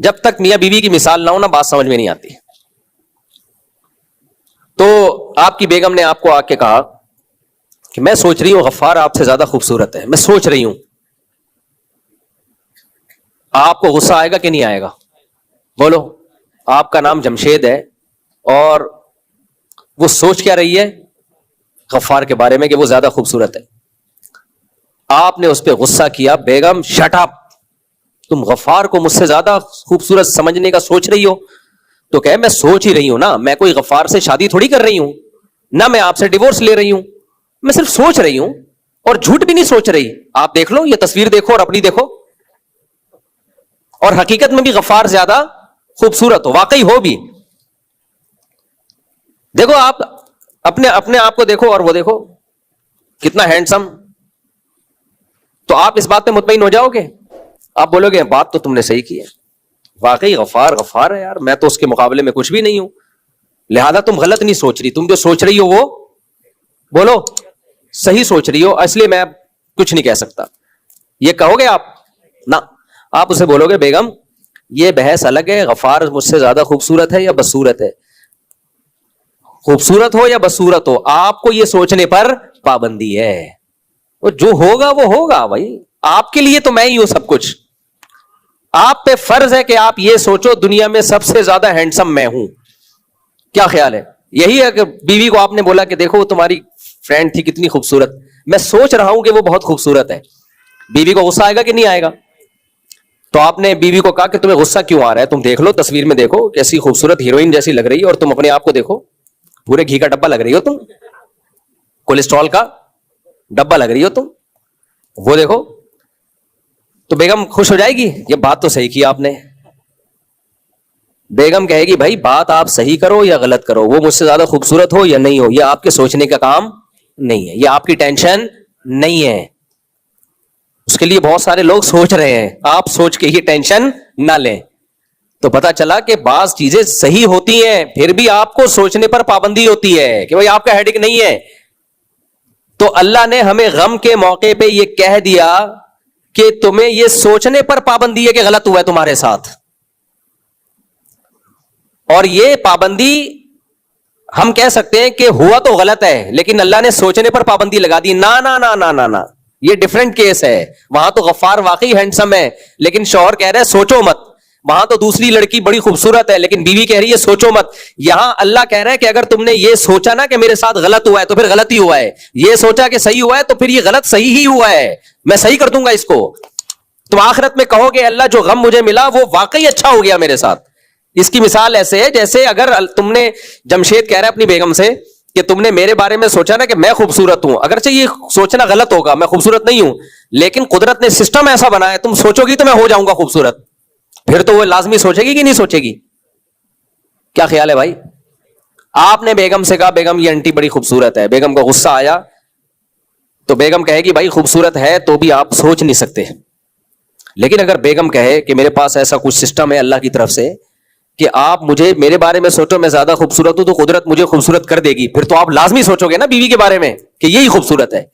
جب تک میاں بیوی کی مثال نہ ہو نا بات سمجھ میں نہیں آتی. تو آپ کی بیگم نے آپ کو آ کے کہا کہ میں سوچ رہی ہوں غفار آپ سے زیادہ خوبصورت ہے, میں سوچ رہی ہوں. آپ کو غصہ آئے گا کہ نہیں آئے گا؟ بولو. آپ کا نام جمشید ہے اور وہ سوچ کیا رہی ہے غفار کے بارے میں کہ وہ زیادہ خوبصورت ہے. آپ نے اس پہ غصہ کیا, بیگم شٹ اپ, تم غفار کو مجھ سے زیادہ خوبصورت سمجھنے کا سوچ رہی ہو. تو کہے میں سوچ ہی رہی ہوں نا, میں کوئی غفار سے شادی تھوڑی کر رہی ہوں, نہ میں آپ سے ڈیورس لے رہی ہوں, میں صرف سوچ رہی ہوں اور جھوٹ بھی نہیں سوچ رہی. آپ دیکھ لو, یہ تصویر دیکھو اور اپنی دیکھو, اور حقیقت میں بھی غفار زیادہ خوبصورت ہو, واقعی ہو بھی. دیکھو آپ اپنے آپ کو دیکھو اور وہ دیکھو کتنا ہینڈسم. تو آپ اس بات پہ مطمئن ہو جاؤ گے, آپ بولو گے بات تو تم نے صحیح کی ہے, واقعی غفار ہے یار, میں تو اس کے مقابلے میں کچھ بھی نہیں ہوں, لہذا تم غلط نہیں سوچ رہی, تم جو سوچ رہی ہو وہ بولو صحیح سوچ رہی ہو, اس لیے میں کچھ نہیں کہہ سکتا. یہ کہو گے آپ نہ, آپ اسے بولو گے بیگم یہ بحث الگ ہے, غفار مجھ سے زیادہ خوبصورت ہے یا بدصورت ہے, خوبصورت ہو یا بدصورت ہو, آپ کو یہ سوچنے پر پابندی ہے. وہ جو ہوگا وہ ہوگا بھائی, آپ کے لیے تو میں ہی ہوں سب کچھ. آپ پہ فرض ہے کہ آپ یہ سوچو دنیا میں سب سے زیادہ ہینڈسم میں ہوں. کیا خیال ہے؟ یہی ہے کہ بیوی کو آپ نے بولا کہ دیکھو تمہاری فرینڈ تھی کتنی خوبصورت, میں سوچ رہا ہوں کہ وہ بہت خوبصورت ہے. بیوی کو غصہ آئے گا کہ نہیں آئے گا؟ تو آپ نے بیوی کو کہا کہ تمہیں غصہ کیوں آ رہا ہے, تم دیکھ لو تصویر میں دیکھو کیسی خوبصورت ہیروئن جیسی لگ رہی ہے, اور تم اپنے آپ کو دیکھو پورے گھی کا ڈبہ لگ رہی ہو, تم کولیسٹرول کا ڈبہ لگ رہی ہو تم, وہ دیکھو. تو بیگم خوش ہو جائے گی, یہ بات تو صحیح کی آپ نے. بیگم کہے گی بھائی بات آپ صحیح کرو یا غلط کرو, وہ مجھ سے زیادہ خوبصورت ہو یا نہیں ہو, یہ آپ کے سوچنے کا کام نہیں ہے, یہ آپ کی ٹینشن نہیں ہے. اس کے لیے بہت سارے لوگ سوچ رہے ہیں, آپ سوچ کے ہی ٹینشن نہ لیں. تو پتا چلا کہ بعض چیزیں صحیح ہوتی ہیں, پھر بھی آپ کو سوچنے پر پابندی ہوتی ہے کہ بھائی آپ کا ہیڈک نہیں ہے. تو اللہ نے ہمیں غم کے موقع پہ یہ کہہ دیا کہ تمہیں یہ سوچنے پر پابندی ہے کہ غلط ہوا ہے تمہارے ساتھ, اور یہ پابندی ہم کہہ سکتے ہیں کہ ہوا تو غلط ہے لیکن اللہ نے سوچنے پر پابندی لگا دی. نا نا نا نا نا نا, یہ ڈیفرنٹ کیس ہے. وہاں تو غفار واقعی ہینڈسم ہے لیکن شوہر کہہ رہے سوچو مت. وہاں تو دوسری لڑکی بڑی خوبصورت ہے لیکن بیوی کہہ رہی ہے سوچو مت. یہاں اللہ کہہ رہا ہے کہ اگر تم نے یہ سوچا نا کہ میرے ساتھ غلط ہوا ہے تو پھر غلط ہی ہوا ہے, یہ سوچا کہ صحیح ہوا ہے تو پھر یہ غلط صحیح ہی ہوا ہے, میں صحیح کر دوں گا اس کو. تم آخرت میں کہو گے اللہ جو غم مجھے ملا وہ واقعی اچھا ہو گیا میرے ساتھ. اس کی مثال ایسے ہے جیسے اگر تم نے, جمشید کہہ رہا ہے اپنی بیگم سے کہ تم نے میرے بارے میں سوچا نا کہ میں خوبصورت ہوں, اگرچہ یہ سوچنا غلط ہوگا, میں خوبصورت نہیں ہوں, لیکن قدرت نے سسٹم ایسا بنایا تم سوچو گی تو میں ہو جاؤں گا خوبصورت, پھر تو وہ لازمی سوچے گی کہ نہیں سوچے گی. کیا خیال ہے بھائی؟ آپ نے بیگم سے کہا بیگم یہ انٹی بڑی خوبصورت ہے, بیگم کو غصہ آیا تو بیگم کہے گی بھائی خوبصورت ہے تو بھی آپ سوچ نہیں سکتے. لیکن اگر بیگم کہے کہ میرے پاس ایسا کچھ سسٹم ہے اللہ کی طرف سے کہ آپ مجھے میرے بارے میں سوچو میں زیادہ خوبصورت ہوں تو قدرت مجھے خوبصورت کر دے گی, پھر تو آپ لازمی سوچو گے نا بیوی کے بارے میں کہ یہی خوبصورت ہے.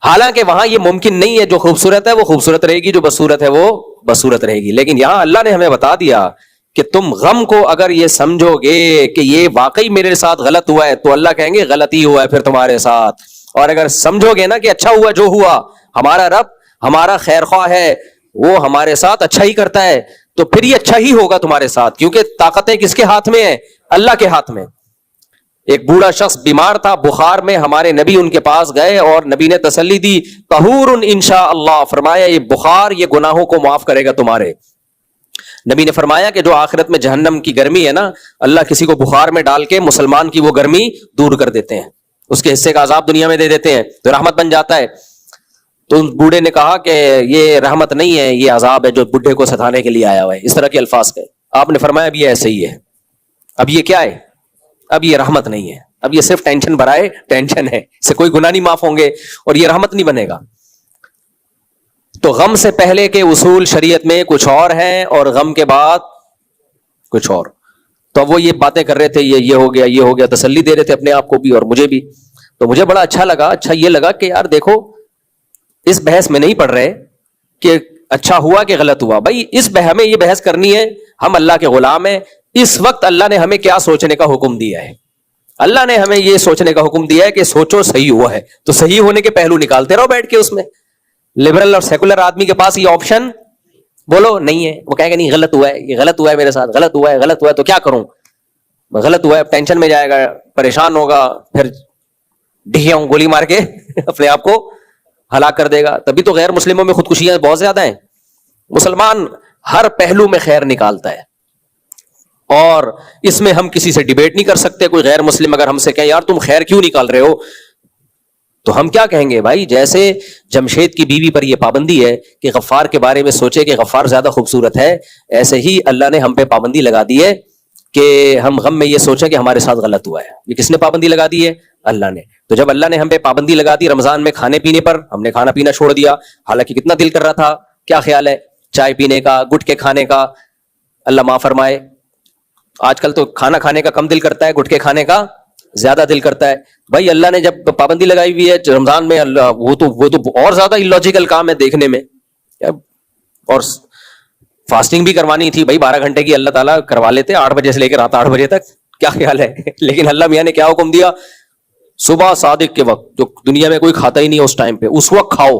حالانکہ وہاں یہ ممکن نہیں ہے, جو خوبصورت ہے وہ خوبصورت رہے گی, جو بدصورت ہے وہ بدصورت رہے گی. لیکن یہاں اللہ نے ہمیں بتا دیا کہ تم غم کو اگر یہ سمجھو گے کہ یہ واقعی میرے ساتھ غلط ہوا ہے تو اللہ کہیں گے غلط ہی ہوا ہے پھر تمہارے ساتھ. اور اگر سمجھو گے نا کہ اچھا ہوا جو ہوا, ہمارا رب ہمارا خیر خواہ ہے, وہ ہمارے ساتھ اچھا ہی کرتا ہے, تو پھر یہ اچھا ہی ہوگا تمہارے ساتھ, کیونکہ طاقتیں کس کے ہاتھ میں ہیں؟ اللہ کے ہاتھ میں. ایک بوڑھا شخص بیمار تھا بخار میں, ہمارے نبی ان کے پاس گئے اور نبی نے تسلی دی طہور انشاء اللہ, فرمایا یہ بخار یہ گناہوں کو معاف کرے گا تمہارے. نبی نے فرمایا کہ جو آخرت میں جہنم کی گرمی ہے نا, اللہ کسی کو بخار میں ڈال کے مسلمان کی وہ گرمی دور کر دیتے ہیں, اس کے حصے کا عذاب دنیا میں دے دیتے ہیں تو رحمت بن جاتا ہے. تو اس بوڑھے نے کہا کہ یہ رحمت نہیں ہے, یہ عذاب ہے جو بڈھے کو ستانے کے لیے آیا ہوا ہے, اس طرح کے الفاظ کہے. آپ نے فرمایا اب یہ ایسے ہی ہے, اب یہ کیا ہے, اب یہ رحمت نہیں ہے, اب یہ صرف ٹینشن بھرائے ٹینشن ہے, اس سے کوئی گناہ نہیں معاف ہوں گے اور یہ رحمت نہیں بنے گا. تو غم سے پہلے کے اصول شریعت میں کچھ اور ہیں اور غم کے بعد کچھ اور. تو وہ یہ باتیں کر رہے تھے, یہ ہو گیا یہ ہو گیا, تسلی دے رہے تھے اپنے آپ کو بھی اور مجھے بھی. تو مجھے بڑا اچھا لگا, اچھا یہ لگا کہ یار دیکھو اس بحث میں نہیں پڑھ رہے کہ اچھا ہوا کہ غلط ہوا؟ بھائی ہمیں یہ بحث کرنی ہے، ہم اللہ کے غلام ہیں. اس وقت اللہ نے ہمیں کیا سوچنے کا حکم دیا ہے؟ اللہ نے ہمیں یہ سوچنے کا حکم دیا ہے کہ سوچو صحیح ہوا ہے، تو صحیح ہونے کے پہلو نکالتے رہو بیٹھ کے. اس میں لبرل اور سیکولر آدمی کے پاس یہ آپشن بولو نہیں ہے. وہ کہے گا نہیں غلط ہوا ہے، یہ غلط ہوا ہے میرے ساتھ، غلط ہوا ہے، غلط ہوا ہے، تو کیا کروں؟ غلط ہوا ہے، ٹینشن میں جائے گا، پریشان ہوگا، پھر ڈھیاؤں گولی مار کے اپنے آپ کو ہلاک کر دے گا. تبھی تو غیر مسلموں میں خودکشیاں بہت زیادہ ہیں. مسلمان ہر پہلو میں خیر نکالتا ہے، اور اس میں ہم کسی سے ڈیبیٹ نہیں کر سکتے. کوئی غیر مسلم اگر ہم سے کہے یار تم خیر کیوں نکال رہے ہو، تو ہم کیا کہیں گے؟ بھائی جیسے جمشید کی بیوی پر یہ پابندی ہے کہ غفار کے بارے میں سوچے کہ غفار زیادہ خوبصورت ہے، ایسے ہی اللہ نے ہم پہ پابندی لگا دی ہے کہ ہم غم میں یہ سوچیں کہ ہمارے ساتھ غلط ہوا ہے. یہ کس نے پابندی لگا دی ہے؟ اللہ نے. تو جب اللہ نے ہم پہ پابندی لگا دی رمضان میں کھانے پینے پر، ہم نے کھانا پینا چھوڑ دیا، حالانکہ کتنا دل کر رہا تھا. کیا خیال ہے چائے پینے کا، گٹکے کھانے کا؟ اللہ معاف فرمائے، آج کل تو کھانا کھانے کا کم دل کرتا ہے، گٹکے کھانے کا زیادہ دل کرتا ہے. بھائی اللہ نے جب پابندی لگائی ہوئی ہے رمضان میں، اللہ وہ تو اور زیادہ اللاجیکل کام ہے دیکھنے میں. اور فاسٹنگ بھی کروانی تھی بھائی 12 گھنٹے کی، اللہ تعالیٰ کروا لیتے 8 بجے سے لے کے رات 8 بجے تک. کیا خیال ہے؟ لیکن اللہ میاں نے کیا حکم دیا؟ صبح صادق کے وقت، جو دنیا میں کوئی کھاتا ہی نہیں اس ٹائم پہ، اس وقت کھاؤ.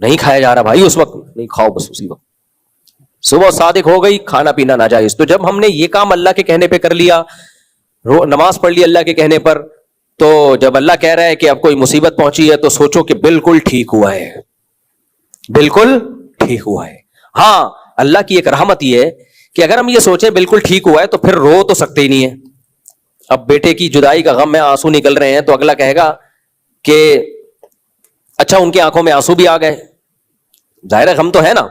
نہیں کھایا جا رہا بھائی، اس وقت نہیں کھاؤ، بس اسی وقت. صبح صادق ہو گئی، کھانا پینا ناجائز. تو جب ہم نے یہ کام اللہ کے کہنے پہ کر لیا، نماز پڑھ لی اللہ کے کہنے پر، تو جب اللہ کہہ رہا ہے کہ اب کوئی مصیبت پہنچی ہے تو سوچو کہ بالکل ٹھیک ہوا ہے، بالکل ٹھیک ہوا ہے. ہاں اللہ کی ایک رحمت یہ ہے کہ اگر ہم یہ سوچیں بالکل ٹھیک ہوا ہے تو پھر رو تو سکتے ہی نہیں ہے. اب بیٹے کی جدائی کا غم میں آنسو نکل رہے ہیں تو اگلا کہے گا کہ اچھا ان کی آنکھوں میں آنسو بھی آ گئے، ظاہر غم تو ہے نا.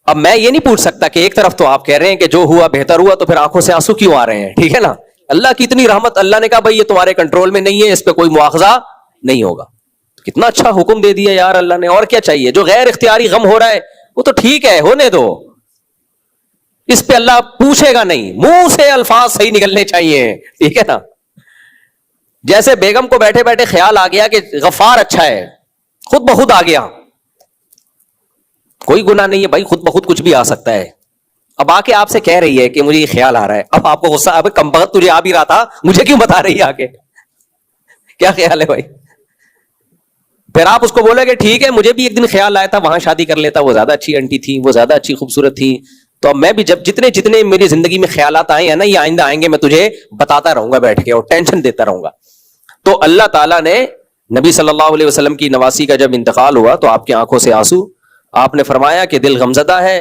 اب میں یہ نہیں پوچھ سکتا کہ ایک طرف تو آپ کہہ رہے ہیں کہ جو ہوا بہتر ہوا، تو پھر آنکھوں سے آنسو کیوں آ رہے ہیں؟ ٹھیک ہے نا. اللہ کی اتنی رحمت، اللہ نے کہا بھائی یہ تمہارے کنٹرول میں نہیں ہے، اس پہ کوئی مواخذہ نہیں ہوگا. کتنا اچھا حکم دے دیا یار اللہ نے. اور کیا چاہیے؟ جو غیر اختیاری غم ہو رہا ہے وہ تو ٹھیک ہے، ہونے دو، اس پہ اللہ پوچھے گا نہیں. منہ سے الفاظ صحیح نکلنے چاہیے، ٹھیک ہے نا. جیسے بیگم کو بیٹھے بیٹھے خیال آ گیا کہ غفار اچھا ہے، خود بخود آ گیا، کوئی گناہ نہیں ہے بھائی، خود بخود کچھ بھی آ سکتا ہے. اب آ کے آپ سے کہہ رہی ہے کہ مجھے یہ خیال آ رہا ہے، اب آپ کو غصہ، اب کم بخت تجھے آ بھی رہا تھا، مجھے کیوں بتا رہی ہے آ کے؟ کیا خیال ہے بھائی؟ پھر آپ اس کو بولے کہ ٹھیک ہے مجھے بھی ایک دن خیال آیا تھا وہاں شادی کر لیتا، وہ زیادہ اچھی انٹی تھی، وہ زیادہ اچھی خوبصورت تھی، تو اب میں بھی جب جتنے میری زندگی میں خیالات آئے ہیں نا، یہ آئندہ آئیں گے، میں تجھے بتاتا رہوں گا بیٹھ کے اور ٹینشن دیتا رہوں گا. تو اللہ تعالیٰ نے نبی صلی اللہ علیہ وسلم کی نواسی کا جب انتقال ہوا تو آپ کی آنکھوں سے آنسو. آپ نے فرمایا کہ دل غمزدہ ہے،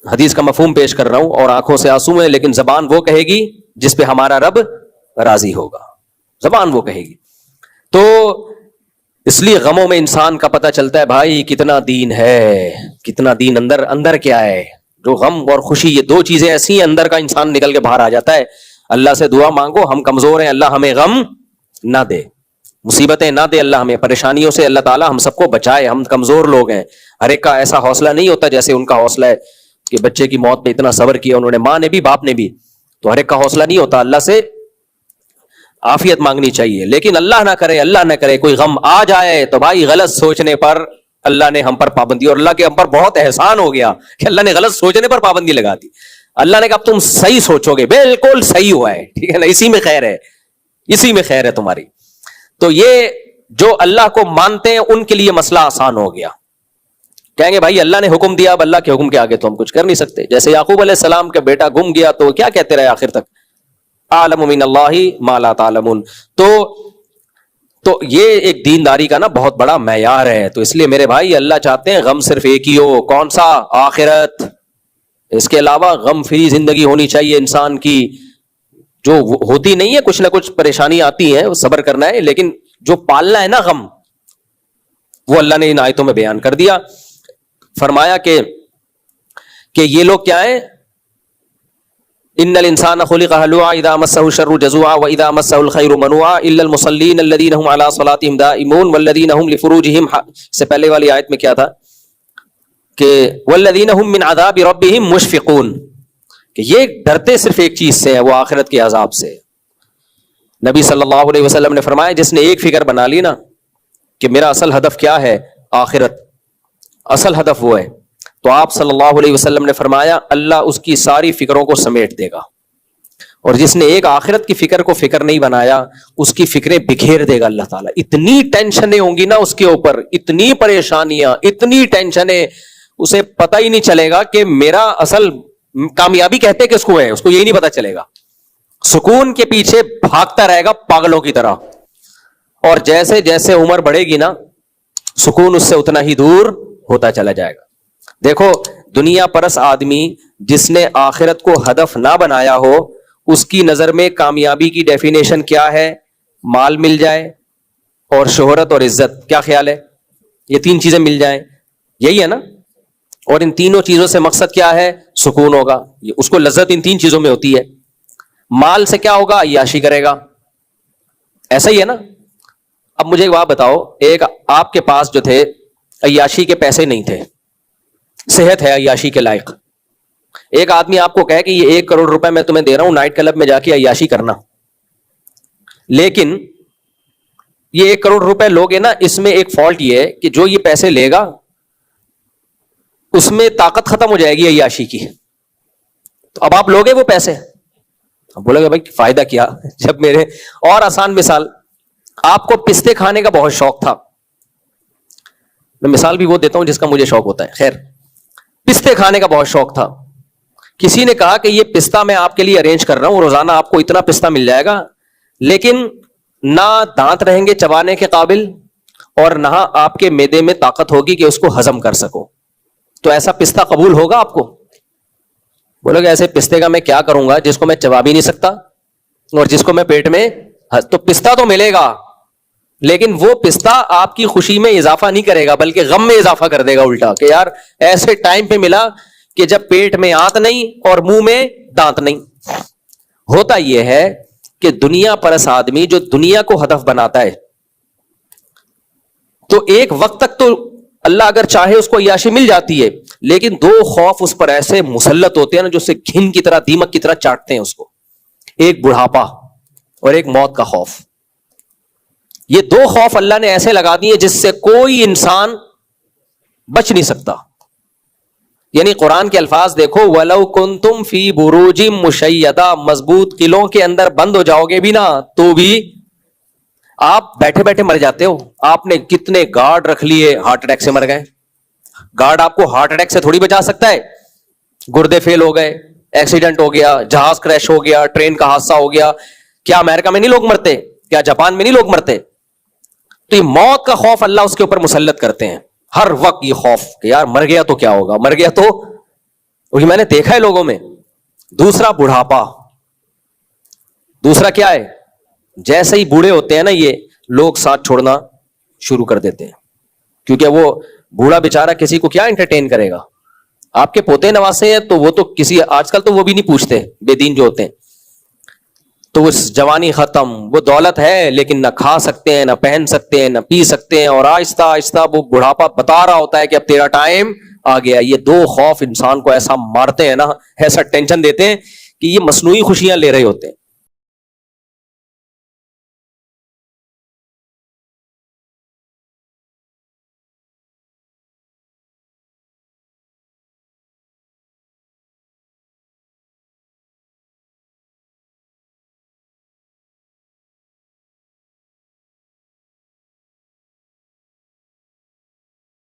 حدیث کا مفہوم پیش کر رہا ہوں، اور آنکھوں سے آنسو ہے، لیکن زبان وہ کہے گی جس پہ ہمارا رب راضی ہوگا. زبان وہ کہے گی. تو اس لیے غموں میں انسان کا پتہ چلتا ہے بھائی کتنا دین ہے، کتنا دین اندر کیا ہے. جو غم اور خوشی، یہ دو چیزیں ایسی ہیں اندر کا انسان نکل کے باہر آ جاتا ہے. اللہ سے دعا مانگو، ہم کمزور ہیں، اللہ ہمیں غم نہ دے، مصیبتیں نہ دے، اللہ ہمیں پریشانیوں سے اللہ تعالیٰ ہم سب کو بچائے. ہم کمزور لوگ ہیں، ہر ایک کا ایسا حوصلہ نہیں ہوتا جیسے ان کا حوصلہ ہے کہ بچے کی موت پہ اتنا صبر کیا انہوں نے، ماں نے بھی باپ نے بھی، تو ہر ایک کا حوصلہ نہیں ہوتا. اللہ سے عافیت مانگنی چاہیے. لیکن اللہ نہ کرے کوئی غم آ جائے تو بھائی غلط سوچنے پر اللہ نے ہم پر پابندی، اور اللہ کے ہم پر بہت احسان ہو گیا کہ اللہ نے غلط سوچنے پر پابندی لگا دی. اللہ نے کہا تم صحیح سوچو گے، بالکل صحیح ہوا ہے، ٹھیک ہے نا، اسی میں خیر ہے، اسی میں خیر ہے تمہاری. تو یہ جو اللہ کو مانتے ہیں ان کے لیے مسئلہ آسان ہو گیا. کہیں گے بھائی اللہ نے حکم دیا، اب اللہ کے حکم کے آگے تو ہم کچھ کر نہیں سکتے. جیسے یعقوب علیہ السلام کا بیٹا گم گیا تو کیا کہتے رہے آخر تک؟ اعلم من اللہ ما لا تعلمون. تو یہ ایک دینداری کا نا بہت بڑا معیار ہے. تو اس لیے میرے بھائی اللہ چاہتے ہیں غم صرف ایک ہی ہو، کون سا؟ آخرت. اس کے علاوہ غم فری زندگی ہونی چاہیے انسان کی، جو ہوتی نہیں ہے، کچھ نہ کچھ پریشانی آتی ہے، صبر کرنا ہے، لیکن جو پالنا ہے نا غم، وہ اللہ نے ان آیتوں میں بیان کر دیا. فرمایا کہ یہ لوگ کیا ہیں؟ ان الانسان خلق هلوعا اذا مسه الشر جزوعا واذا مسه الخير منوعا الا المصلين الذين هم على صلاتهم دائمون والذين هم لفروجهم سے پہلے والی آیت میں کیا تھا کہ والذين هم من عذاب ربهم مشفقون، کہ یہ ڈرتے صرف ایک چیز سے ہے، وہ آخرت کے عذاب سے. نبی صلی اللہ علیہ وسلم نے فرمایا جس نے ایک فکر بنا لی نا کہ میرا اصل ہدف کیا ہے، آخرت، اصل ہدف وہ ہے. تو آپ صلی اللہ علیہ وسلم نے فرمایا اللہ اس کی ساری فکروں کو سمیٹ دے گا, اور جس نے ایک آخرت کی فکر کو فکر نہیں بنایا اس کی فکریں بکھیر دے گا اللہ تعالیٰ. اتنی ٹینشنیں ہوں گی نا اس کے اوپر, اتنی پریشانیاں, اتنی ٹینشنیں, اسے پتہ ہی نہیں چلے گا کہ میرا اصل کامیابی کہتے کس کو ہے, اس کو یہی نہیں پتا چلے گا. سکون کے پیچھے بھاگتا رہے گا پاگلوں کی طرح, اور جیسے جیسے عمر بڑھے گی نا سکون اس سے اتنا ہی دور ہوتا چلا جائے گا. دیکھو دنیا پرس آدمی جس نے آخرت کو ہدف نہ بنایا ہو, اس کی نظر میں کامیابی کی ڈیفینیشن کیا ہے؟ مال مل جائے اور شہرت اور عزت. کیا خیال ہے؟ یہ تین چیزیں مل جائیں, یہی ہے نا؟ اور ان تینوں چیزوں سے مقصد کیا ہے؟ سکون ہوگا. اس کو لذت ان تین چیزوں میں ہوتی ہے. مال سے کیا ہوگا؟ عیاشی کرے گا. ایسا ہی ہے نا؟ اب مجھے ایک بات بتاؤ, ایک آپ کے پاس جو تھے عیاشی کے پیسے نہیں تھے, صحت ہے عیاشی کے لائق, ایک آدمی آپ کو کہے کہ یہ 1 کروڑ روپے میں تمہیں دے رہا ہوں, نائٹ کلب میں جا کے عیاشی کرنا. لیکن یہ 1 کروڑ روپے لوگے نا, اس میں ایک فالٹ یہ ہے کہ جو یہ پیسے لے گا اس میں طاقت ختم ہو جائے گی عیاشی کی. تو اب آپ لوگے وہ پیسے, اب بولے گا بھائی فائدہ کیا. جب میرے, اور آسان مثال, آپ کو پستے کھانے کا بہت شوق تھا, میں مثال بھی وہ دیتا ہوں جس کا مجھے شوق ہوتا ہے. خیر, پستے کھانے کا بہت شوق تھا. کسی نے کہا کہ یہ پستہ میں آپ کے لیے ارینج کر رہا ہوں, روزانہ آپ کو اتنا پستہ مل جائے گا, لیکن نہ دانت رہیں گے چبانے کے قابل اور نہ آپ کے معدے میں طاقت ہوگی کہ اس کو ہضم کر سکو. تو ایسا پستہ قبول ہوگا آپ کو؟ بولو گے ایسے پستے کا میں کیا کروں گا جس کو میں چبا بھی نہیں سکتا اور جس کو میں پیٹ میں, تو پستہ تو ملے گا لیکن وہ پستہ آپ کی خوشی میں اضافہ نہیں کرے گا بلکہ غم میں اضافہ کر دے گا الٹا, کہ یار ایسے ٹائم پہ ملا کہ جب پیٹ میں آنت نہیں اور منہ میں دانت نہیں. ہوتا یہ ہے کہ دنیا پرس آدمی جو دنیا کو ہدف بناتا ہے تو ایک وقت تک تو اللہ اگر چاہے اس کو عیاشی مل جاتی ہے, لیکن 2 خوف اس پر ایسے مسلط ہوتے ہیں نا جو اسے گھن کی طرح, دیمک کی طرح چاٹتے ہیں اس کو. ایک بڑھاپا اور ایک موت کا خوف. یہ 2 خوف اللہ نے ایسے لگا دیے جس سے کوئی انسان بچ نہیں سکتا. یعنی قرآن کے الفاظ دیکھو, وَلَوْ كُنْتُمْ فِي بُرُوجٍ مُشَيَّدَةٍ, مضبوط قلعوں کے اندر بند ہو جاؤ گے بھی نا تو بھی آپ بیٹھے بیٹھے مر جاتے ہو. آپ نے کتنے گارڈ رکھ لیے, ہارٹ اٹیک سے مر گئے. گارڈ آپ کو ہارٹ اٹیک سے تھوڑی بچا سکتا ہے. گردے فیل ہو گئے, ایکسیڈنٹ ہو گیا, جہاز کریش ہو گیا, ٹرین کا حادثہ ہو گیا. کیا امریکہ میں نہیں لوگ مرتے؟ کیا جاپان میں نہیں لوگ مرتے؟ تو یہ موت کا خوف اللہ اس کے اوپر مسلط کرتے ہیں ہر وقت. یہ خوف کہ یار مر گیا تو کیا ہوگا, مر گیا تو, وہی میں نے دیکھا ہے لوگوں میں. دوسرا بڑھاپا. دوسرا کیا ہے؟ جیسے ہی بوڑھے ہوتے ہیں نا یہ لوگ ساتھ چھوڑنا شروع کر دیتے ہیں, کیونکہ وہ بوڑھا بیچارہ کسی کو کیا انٹرٹین کرے گا. آپ کے پوتے نواسے ہیں تو وہ تو کسی, آج کل تو وہ بھی نہیں پوچھتے, بے دین جو ہوتے ہیں. تو وہ جوانی ختم, وہ دولت ہے لیکن نہ کھا سکتے ہیں, نہ پہن سکتے ہیں, نہ پی سکتے ہیں, اور آہستہ آہستہ وہ بڑھاپا بتا رہا ہوتا ہے کہ اب تیرا ٹائم آ گیا. یہ 2 خوف انسان کو ایسا مارتے ہیں نا, ایسا ٹینشن دیتے ہیں کہ یہ مصنوعی خوشیاں لے رہے ہوتے ہیں.